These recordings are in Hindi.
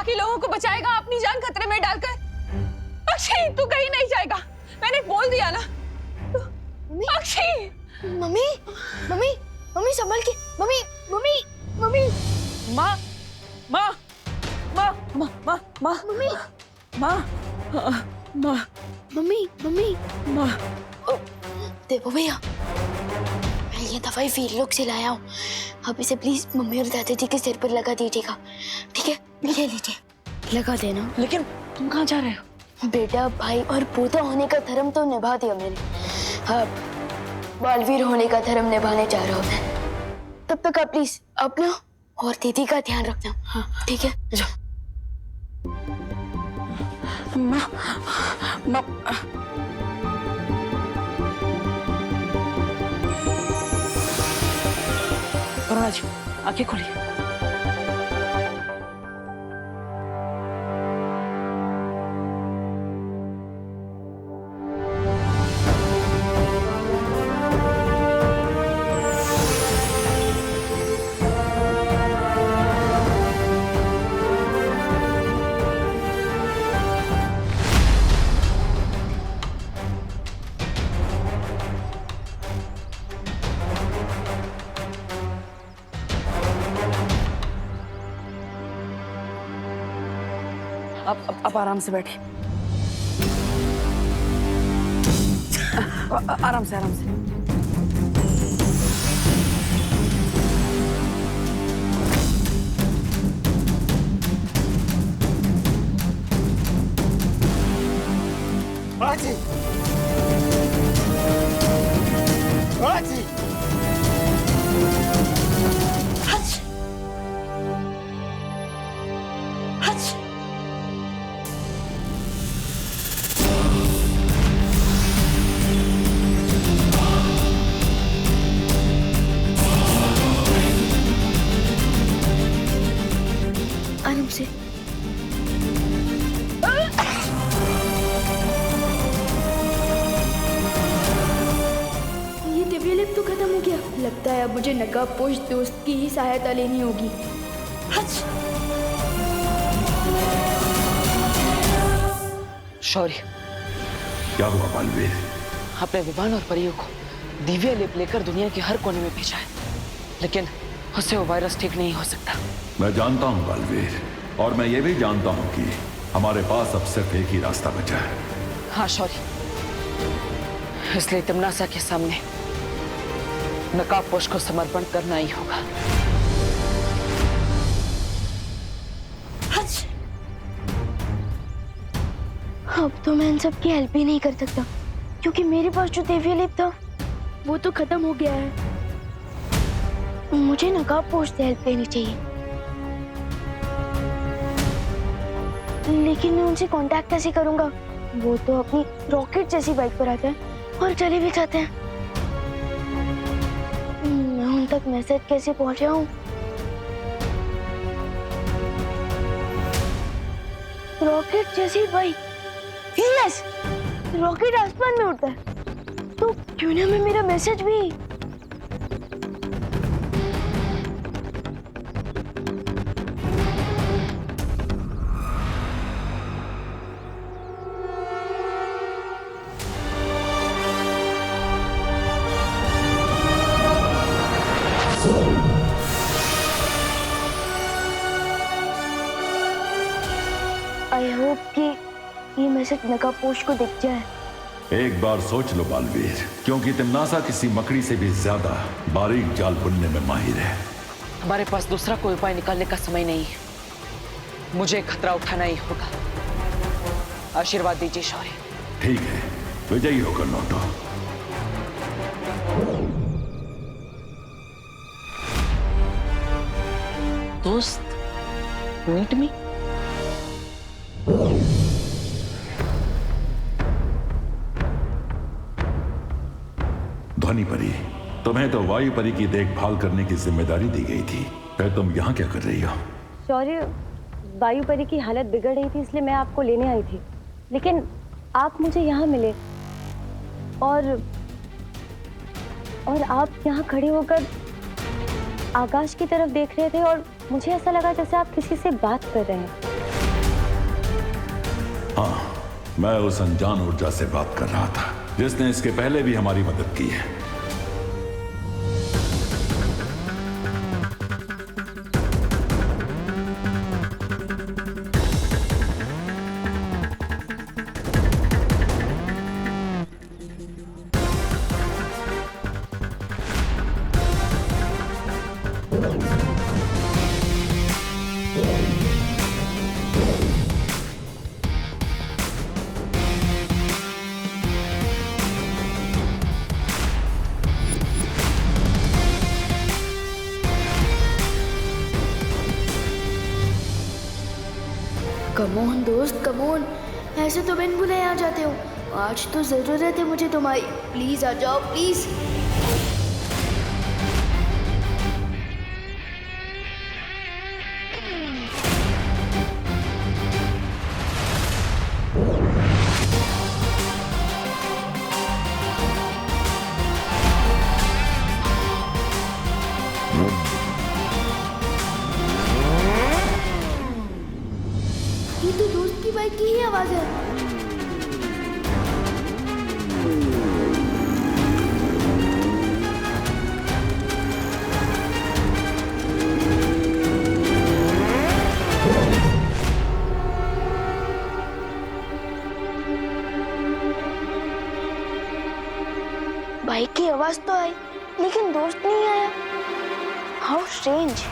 बाकी लोगों को बचाएगा अपनी जान खतरे में डालकर। अक्षय तू कहीं नहीं जाएगा, मैंने बोल दिया ना। अक्षय। मम्मी मम्मी मम्मी संभल के। Mummy mummy mummy. माँ माँ माँ माँ माँ माँ मम्मी माँ माँ मम्मी मम्मी माँ। देखो भैया, मैं ये दवाई वीरलोक से लाया हूँ। आप इसे प्लीज मम्मी और दादाजी के सिर पर लगा दीजिएगा, ठीक है? ले लीजिए, लगा देना। लेकिन तुम कहाँ जा रहे हो? बेटा, भाई और पोता होने का धर्म तो निभा दिया मैंने, अब बालवीर होने का धर्म निभाने जा रहा हूँ मैं। तब तक आप प्लीज अपना और दीदी का ध्यान रखना। हाँ ठीक है, जाओ। माँ माँ करुणा जी आंखें खोलिए। अब आराम से बैठे, आराम से आराम से। बाजी, बाजी। Hutch Hutch. आराम से। ये दिव्य लिप तो खत्म हो गया। लगता है अब मुझे नकाबपोश दोस्त की ही सहायता लेनी होगी। हच। शौर्य, क्या हुआ बालवीर? अपने विमान और परियों को दिव्य लिप लेकर दुनिया के हर कोने में भेजा है, लेकिन उससे वो वायरस ठीक नहीं हो सकता। मैं जानता हूँ बालवीर, और मैं ये भी जानता हूँ कि हमारे पास अब सिर्फ एक ही रास्ता बचा है। हाँ शौर्य, इसलिए तिमनासा के सामने नकाबपोश को समर्पण करना ही होगा। हच। अब तो मैं इन सब की हेल्प ही नहीं कर सकता, क्योंकि मेरे पास जो दिव्य लिप था वो तो खत्म हो गया है। मुझे नकाबपोश से हेल्प लेनी चाहिए, लेकिन मैं उनसे कांटेक्ट कैसे करूंगा? वो तो अपनी रॉकेट जैसी बाइक पर आते हैं और चले भी जाते हैं। मैं उन तक मैसेज कैसे पहुंचाऊं? रॉकेट जैसी बाइक, यस, रॉकेट आसमान में उड़ता है, तो क्यों ना मैं मेरा मैसेज भी। आई होप कि ये मैसेज नकाबपोश को दिख जाए। एक बार सोच लो बालवीर, क्योंकि तिमनासा किसी मकड़ी से भी ज्यादा बारीक जाल बुनने में माहिर है। हमारे पास दूसरा कोई उपाय निकालने का समय नहीं है, मुझे खतरा उठाना ही होगा। आशीर्वाद दीजिए शौर्य। ठीक है, विजयी होकर लौटो। दोस्त, मीट मी। ध्वनि परी, तुम्हें तो वायु परी की देखभाल करने की जिम्मेदारी दी गई थी, फिर तुम यहाँ क्या कर रही हो? शौर्य, वायु परी की हालत बिगड़ रही थी, इसलिए मैं आपको लेने आई थी, लेकिन आप मुझे यहाँ मिले और आप यहाँ खड़े होकर आकाश की तरफ देख रहे थे और मुझे ऐसा लगा जैसे आप किसी से बात कर रहे हैं। हाँ, मैं उस अनजान ऊर्जा से बात कर रहा था जिसने इसके पहले भी हमारी मदद की है। कमोन दोस्त कमोन, ऐसे तो बिन बुलाए आ जाते हो। आज तो जरूरत है मुझे तुम्हारी, प्लीज आ जाओ प्लीज। ये तो दोस्त की बाइक की ही आवाज है। बाइक की आवाज तो आई, लेकिन दोस्त नहीं आया। How strange.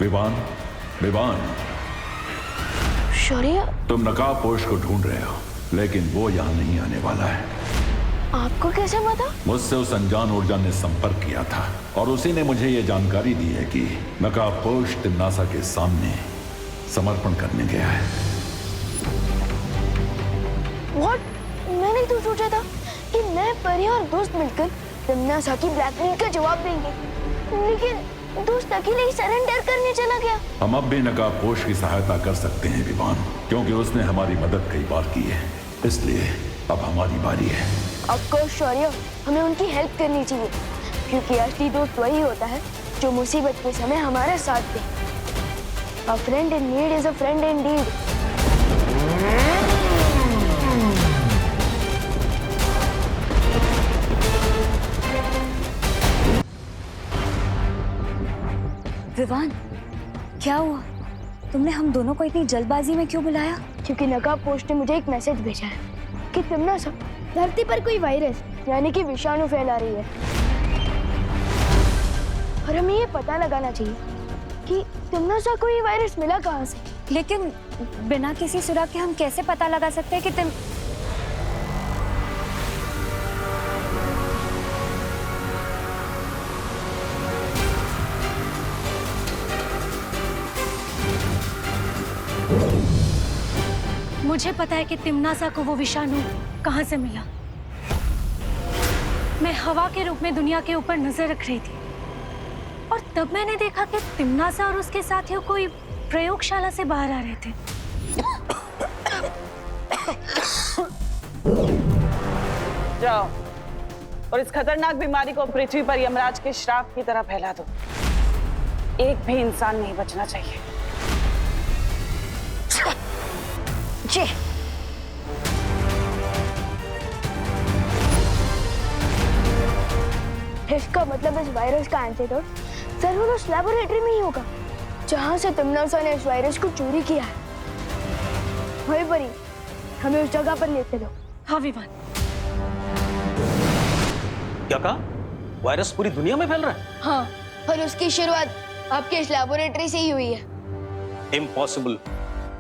विवान, विवान, शौर्य, तुम नकाबपोश को ढूंढ रहे हो, लेकिन वो यहाँ नहीं आने वाला है। आपको कैसे पता? मुझसे उस अनजान ऊर्जा ने संपर्क किया था और उसी ने मुझे ये जानकारी दी है कि नकाबपोश तिम्नासा के सामने समर्पण करने गया है। What? मैंने तो सोचा था कि मैं परी और दोस्त मिलकर तिम्नासा की ब्लैकमेल का जवाब देंगे, लेकिन दोस्त अकेले ही सरेंडर करने चला गया। हम अब भी नकाबपोश की सहायता कर सकते हैं विवान, क्योंकि उसने हमारी मदद कई बार की है, इसलिए अब हमारी बारी है। ऑफकोर्स शौर्य, हमें उनकी हेल्प करनी चाहिए, क्योंकि असली दोस्त वही होता है जो मुसीबत के समय हमारा साथ दे। A friend in need is a friend indeed. Vivaan, क्या हुआ? तुमने हम दोनों को इतनी जल्दबाजी में क्यों बुलाया? क्योंकि नकाबपोश ने मुझे एक मैसेज भेजा है कि तिम्नासा धरती पर कोई वायरस यानी कि विषाणु फैला रही है, और हमें ये पता लगाना चाहिए कि तिम्नासा को ये वायरस मिला कहाँ से। लेकिन बिना किसी सुराग के हम कैसे पता लगा सकते हैं कि तुम... मुझे पता है कि तिम्नासा को वो विषाणु कहाँ से मिला। मैं हवा के रूप में दुनिया के ऊपर नजर रख रही थी और तब मैंने देखा कि तिम्नासा और उसके साथियों कोई प्रयोगशाला से बाहर आ रहे थे। जाओ और इस खतरनाक बीमारी को पृथ्वी पर यमराज के श्राप की तरह फैला दो। एक भी इंसान नहीं बचना चाहिए। जी। इसका मतलब इस वायरस का एंटीडोट जरूर उस लैबोरेटरी में ही होगा जहां से तिम्नासा ने इस वायरस को चोरी किया है। वही परी, हमें उस जगह पर लेते लो। हाँ विवान। क्या कहा? वायरस पूरी दुनिया में फैल रहा है? हाँ, और उसकी शुरुआत आपके इस लैबोरेटरी से ही हुई है। इम्पॉसिबल।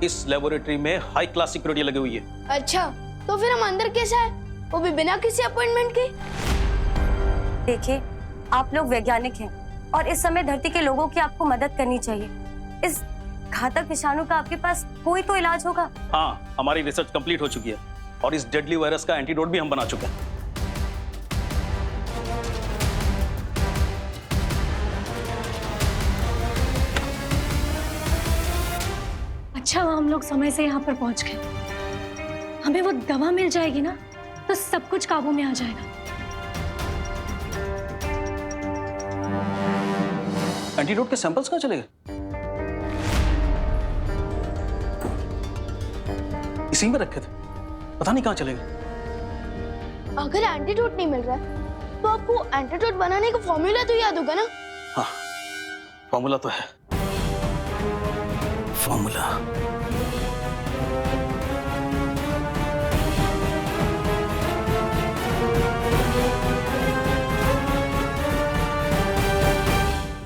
इस लेबोरेटरी में हाई क्लास सिक्योरिटी लगी हुई है। अच्छा, तो फिर हम अंदर कैसे आए, वो भी बिना किसी अपॉइंटमेंट के? देखिए, आप लोग वैज्ञानिक हैं और इस समय धरती के लोगों की आपको मदद करनी चाहिए। इस घातक विषाणु का आपके पास कोई तो इलाज होगा। हाँ, हमारी रिसर्च कंप्लीट हो चुकी है और इस डेडली वायरस का एंटीडोट भी हम बना चुके हैं। अच्छा, हम लोग समय से यहाँ पर पहुँच गए। हमें वो दवा मिल जाएगी ना, तो सब कुछ काबू में आ जाएगा। एंटीडोट के सैंपल्स कहाँ चले गए? इसी में रखे थे, पता नहीं कहाँ चले गए। अगर एंटीडोट नहीं मिल रहा है तो आपको एंटीडोट बनाने का फॉर्मूला तो याद होगा ना? हाँ, फॉर्मूला तो है। फॉर्मूला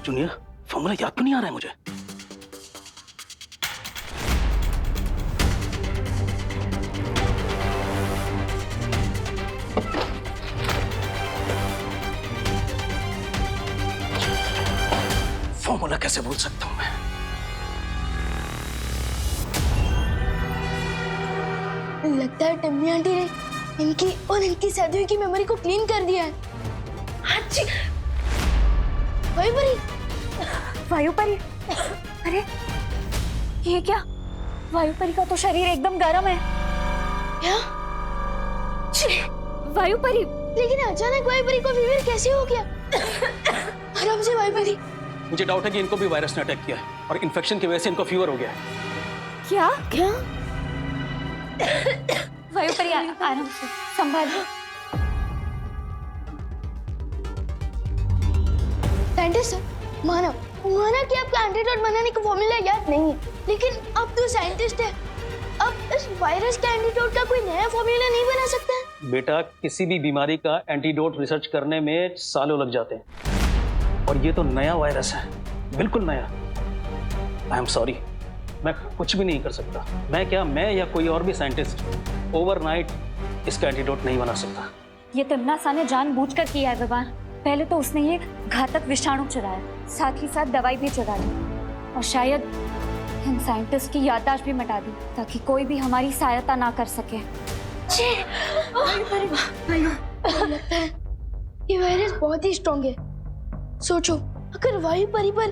जूनियर, फॉर्मूला याद तो नहीं आ रहा है मुझे। फॉर्मूला कैसे भूल सकता हूं मैं? लगता है टिम्मी आंटी ने इनकी और इनकी सदी की मेमोरी को क्लीन कर दिया है। अच्छी वही परी, वायु परी, अरे ये क्या? वायु परी का तो शरीर एकदम गर्म है। क्या? वायु परी, लेकिन अचानक वायु परी को फीवर कैसे हो गया? आराम से वायु परी। मुझे डाउट है कि इनको भी वायरस ने अटैक किया है और इन्फेक्शन की वजह से इनको फीवर हो गया है। क्या? क्या? वायु परी आराम से संभालो। साइंटिस्ट सर, माना कि आपका एंटीडोट बनाने का फॉर्मूला याद नहीं है, लेकिन अब तो साइंटिस्ट है, अब इस वायरस का एंटीडोट का कोई नया फॉर्मूला नहीं बना सकता है? बेटा, किसी भी बीमारी का एंटीडोट रिसर्च करने में सालों लग जाते हैं और ये तो नया वायरस है, बिल्कुल नया। आई एम सॉरी, मैं कुछ भी नहीं कर सकता। मैं या कोई और भी साइंटिस्ट ओवरनाइट इसका एंटीडोट नहीं बना सकता। ये तिम्नासा ने जानबूझकर किया है विवान। पहले तो उसने ये घातक विषाणु चुराया, साथ ही साथ दवाई भी चुरा ली और शायद इन साइंटिस्ट की याददाश्त भी मिटा दी ताकि कोई भी हमारी सहायता ना कर सके। लगता है ये वायरस बहुत ही स्ट्रॉन्ग है। सोचो, अगर वायु परी पर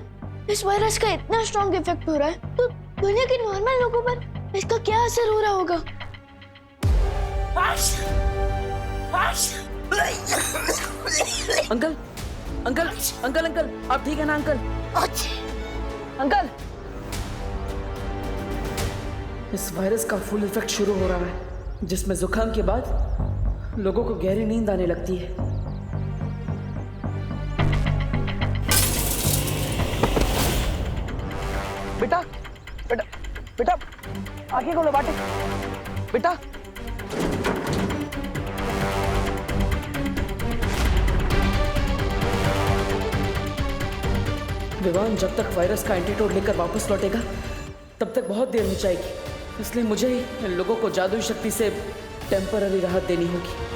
इस वायरस का इतना स्ट्रॉन्ग इफेक्ट हो रहा है तो दुनिया के नॉर्मल लोगों पर इसका क्या असर हो रहा होगा? अंकल अंकल अंकल अंकल, आप ठीक है ना अंकल? अंकल, इस वायरस का फुल इफेक्ट शुरू हो रहा है, जिसमें जुकाम के बाद लोगों को गहरी नींद आने लगती है। बेटा बेटा बेटा, आंखें खोलो बाटे। बेटा, विवान जब तक वायरस का एंटीडोट लेकर वापस लौटेगा तब तक बहुत देर हो जाएगी, इसलिए मुझे ही इन लोगों को जादुई शक्ति से टेम्पररी राहत देनी होगी।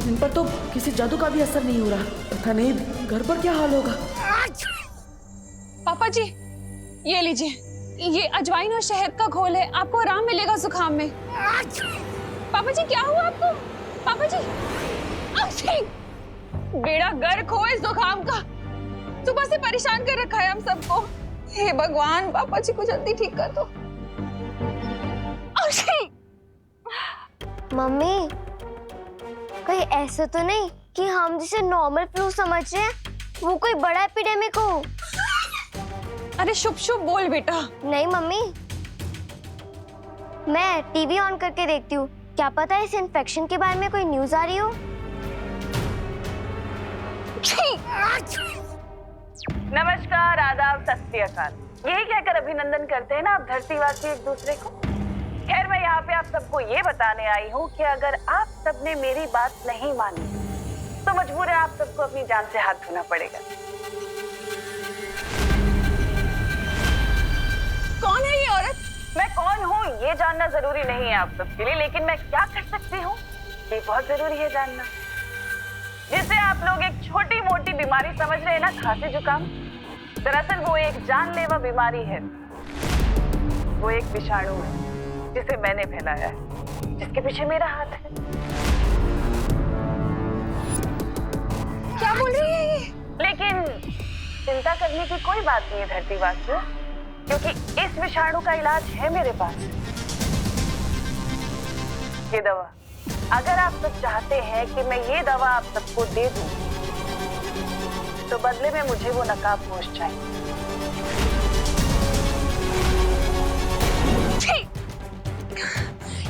इन पर तो किसी जादू का भी असर नहीं हो रहा। पता नहीं घर पर क्या हाल होगा। पापा जी, ये लीजिए, ये अजवाइन और शहद का घोल है, आपको आराम मिलेगा जुकाम में। पापा जी, क्या हुआ आपको? पापा जी, बेड़ा गर्क हो इस जुकाम का, सुबह से परेशान कर रखा है हम सबको। हे भगवान, पापा जी को जल्दी ठीक कर दो। मम्मी, कोई ऐसा तो नहीं कि हम जिसे नॉर्मल फ्लू समझ रहे हैं वो कोई बड़ा एपिडेमिक हो? अरे शुभ शुभ बोल बेटा। नहीं मम्मी, मैं टीवी ऑन करके देखती हूँ, क्या पता इस इन्फेक्शन के बारे में कोई न्यूज आ रही हो। नमस्कार, आदाब, सत श्री अकाल, यही कहकर अभिनंदन करते हैं ना आप धरतीवासी एक दूसरे को। खैर, मैं यहाँ पे आप सबको ये बताने आई हूँ कि अगर आप सबने मेरी बात नहीं मानी तो मजबूर है आप सबको अपनी जान से हाथ धोना पड़ेगा। कौन है ये औरत? मैं कौन हूँ ये जानना जरूरी नहीं है आप सबके लिए, लेकिन मैं क्या कर सकती हूँ ये बहुत जरूरी है जानना। जिसे आप लोग एक छोटी मोटी बीमारी समझ रहे हैं ना, खांसी जुकाम, दरअसल वो एक जानलेवा बीमारी है। वो एक विषाणु है जिसे मैंने फैलाया है, जिसके पीछे मेरा हाथ है। क्या बोल रही है ये? लेकिन चिंता करने घबराने की कोई बात नहीं है धरतीवासियों, क्योंकि इस विषाणु का इलाज है मेरे पास। ये दवा, अगर आप सब चाहते हैं कि मैं ये दवा आप सबको दे दूं, तो बदले में मुझे वो नकाबपोश चाहिए।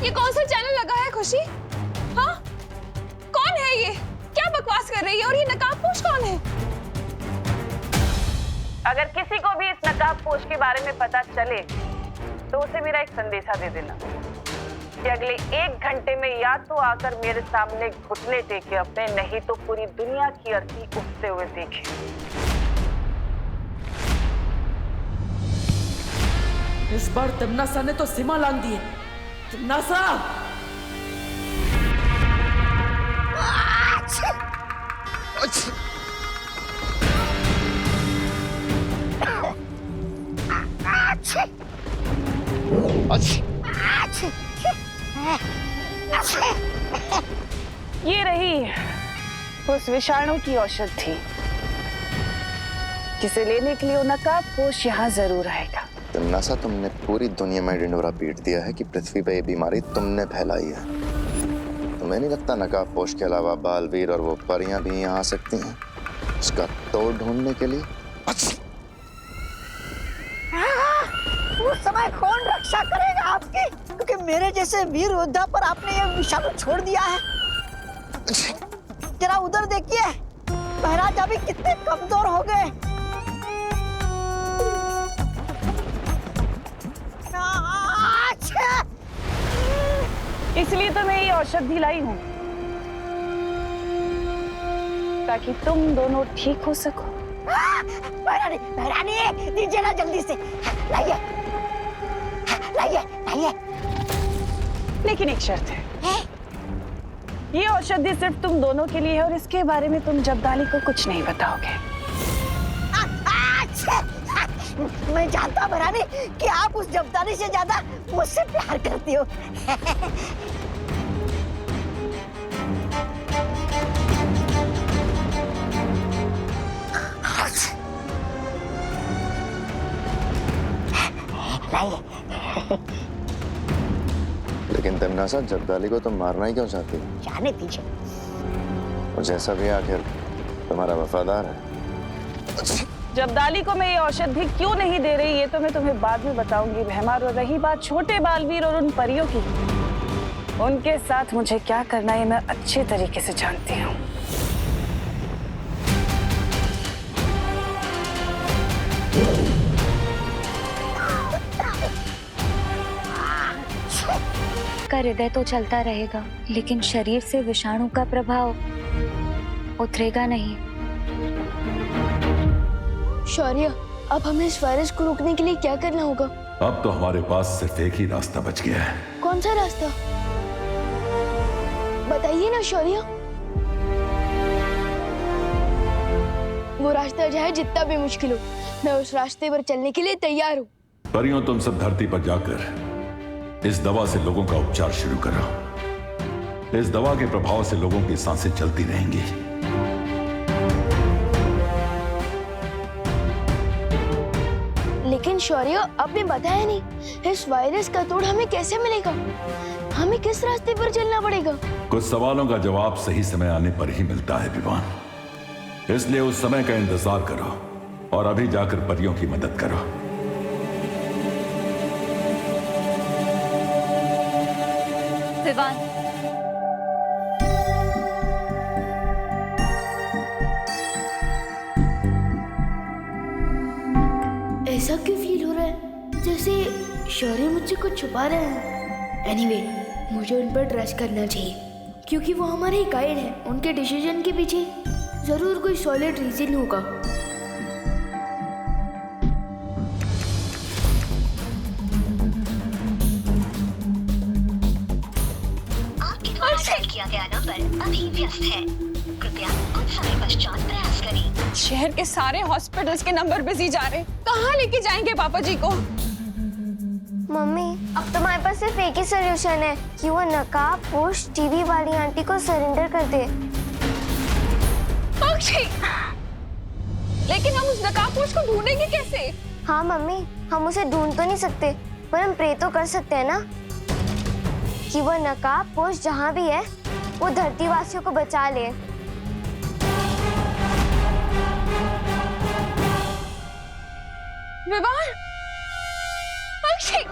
ये कौन सा चैनल लगा है खुशी? हाँ, कौन है ये? क्या बकवास कर रही है? और ये नकाबपोश कौन है? अगर किसी को भी इस नकाबपोश के बारे में पता चले तो उसे मेरा एक संदेशा दे देना कि अगले 1 घंटे में या तो आकर मेरे सामने घुटने टेके अपने, नहीं तो पूरी दुनिया की अर्थी उठते हुए देखे। इस बार तिम्नासा ने तो सीमा लांघ दी है। तिम्नासा! ये रही उस विषाणु की औषधि जिसे लेने के लिए वो नकाबपोश यहाँ जरूर आएगा। तिम्नासा, तुमने पूरी दुनिया में ढिंढोरा पीट दिया है कि पृथ्वी पे ये बीमारी तुमने फैलाई है। तुम्हें नहीं लगता नकाबपोश के अलावा बालवीर और वो परियां भी यहाँ आ सकती हैं उसका तोड़ ढूंढने के लिए? उस समय कौन रक्षा करेगा आपकी? क्योंकि मेरे जैसे वीर योद्धा पर आपने ये विषाणु छोड़ दिया है। जरा उधर देखिए, महाराज अभी कितने कमजोर हो गए। इसलिए तो मैं ये औषधि लाई हूँ, ताकि तुम दोनों ठीक हो सको। महारानी, महारानी, दीजिए ना जल्दी से। लाइए, लाइए, लाइए। लेकिन एक शर्त है। ये औषधि सिर्फ तुम दोनों के लिए है और इसके बारे में तुम जब्दाली को कुछ नहीं बताओगे। मैं जानता हूँ महारानी कि आप उस जब्दाली से ज्यादा मुझसे प्यार करती हो। लेकिन तिम्नासा, जब्दाली को तुम मारना ही क्यों चाहती हो? जाने दीजिए। और जैसा भी आखिर तुम्हारा वफादार है। जब्दाली को मैं ये औषधि क्यों नहीं दे रही, ये तो मैं तुम्हें बाद में बताऊंगी बहमार। और रही बात छोटे बालवीर और उन परियों की, उनके साथ मुझे क्या करना है मैं अच्छे तरीके से जानती हूँ। का हृदय तो चलता रहेगा, लेकिन शरीर से विषाणु का प्रभाव उतरेगा नहीं। शौर्य, अब हमें इस वायरस को रोकने के लिए क्या करना होगा? अब तो हमारे पास सिर्फ एक ही रास्ता बच गया है। कौन सा रास्ता? बताइए ना शौर्य। वो रास्ता चाहे जितना भी मुश्किल हो, मैं उस रास्ते पर चलने के लिए तैयार हूँ। परियों, तुम सब धरती पर जाकर इस दवा से लोगों का उपचार शुरू करो। इस दवा के प्रभाव से लोगों की सांसें चलती रहेंगी। लेकिन शौर्य, आपने बताया नहीं, इस वायरस का तोड़ हमें कैसे मिलेगा? हमें किस रास्ते पर चलना पड़ेगा? कुछ सवालों का जवाब सही समय आने पर ही मिलता है विवान। इसलिए उस समय का इंतजार करो और अभी जाकर परियों की मदद करो। विवान, ऐसा क्यों फील हो रहा है जैसे शौर्य मुझसे कुछ छुपा रहे हैं? एनीवे, मुझे उन पर ट्रस्ट करना चाहिए क्योंकि वो हमारे गाइड हैं। उनके डिसीजन के पीछे जरूर कोई सॉलिड रीजन होगा। किया गया नंबर अभी व्यस्त है, कृपया कुछ समय पश्चात प्रयास करें। शहर के सारे हॉस्पिटल्स के नंबर बिजी जा रहे, कहाँ लेके जाएंगे पापा जी को? मम्मी, अब तुम्हारे पास सिर्फ एक ही सोल्यूशन है कि वो नकाबपोश टीवी वाली आंटी को सरेंडर कर दे। लेकिन हम उस नकाबपोश को ढूंढेंगे कैसे? हाँ मम्मी, हम उसे ढूंढ तो नहीं सकते, पर हम प्रे तो कर सकते हैं ना कि वो नकाबपोश जहाँ भी है वो धरती वासियों को बचा ले। विवान, अक्षय,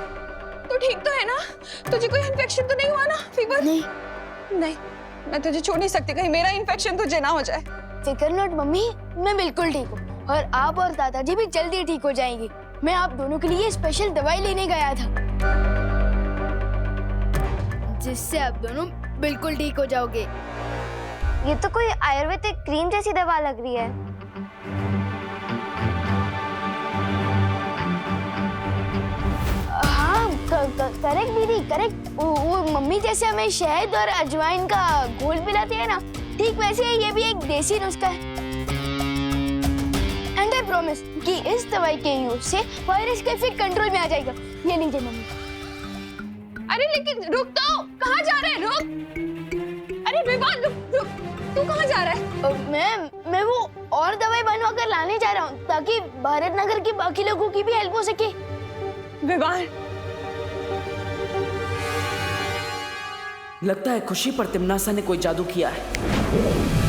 तू ठीक तो है ना? तुझे कोई इन्फेक्शन तो नहीं हुआ ना? फीवर? नहीं नहीं, मैं तुझे छोड़ नहीं सकती, कहीं मेरा इन्फेक्शन तुझे ना हो जाए। फिकर नॉट मम्मी, मैं बिल्कुल ठीक हूँ और आप और दादाजी भी जल्दी ठीक हो जाएंगे। मैं आप दोनों के लिए स्पेशल दवाई लेने गया था जिससे आप दोनों बिल्कुल ठीक हो जाओगे। ये तो कोई आयुर्वेदिक क्रीम जैसी दवा लग रही है। हाँ करेक्ट दीदी, करेक्ट। वो मम्मी जैसे हमें शहद और अजवाइन का घोल पिलाती है ना, ठीक वैसे ही ये भी एक देसी नुस्खा है। एंड आई प्रॉमिस कि इस दवाई के यूज से वायरस का इफेक्ट कंट्रोल में आ जाएगा। ये लीजिए मम्मी। अरे लेकिन रुक तो, कहाँ जा रहे हैं? रुक! अरे विवान, रुक! तू कहाँ जा रहा है? मैं वो और दवाई बनवा कर लाने जा रहा हूँ ताकि भारत नगर के बाकी लोगों की भी हेल्प हो सके। विवान, लगता है खुशी पर तिमनासा ने कोई जादू किया है।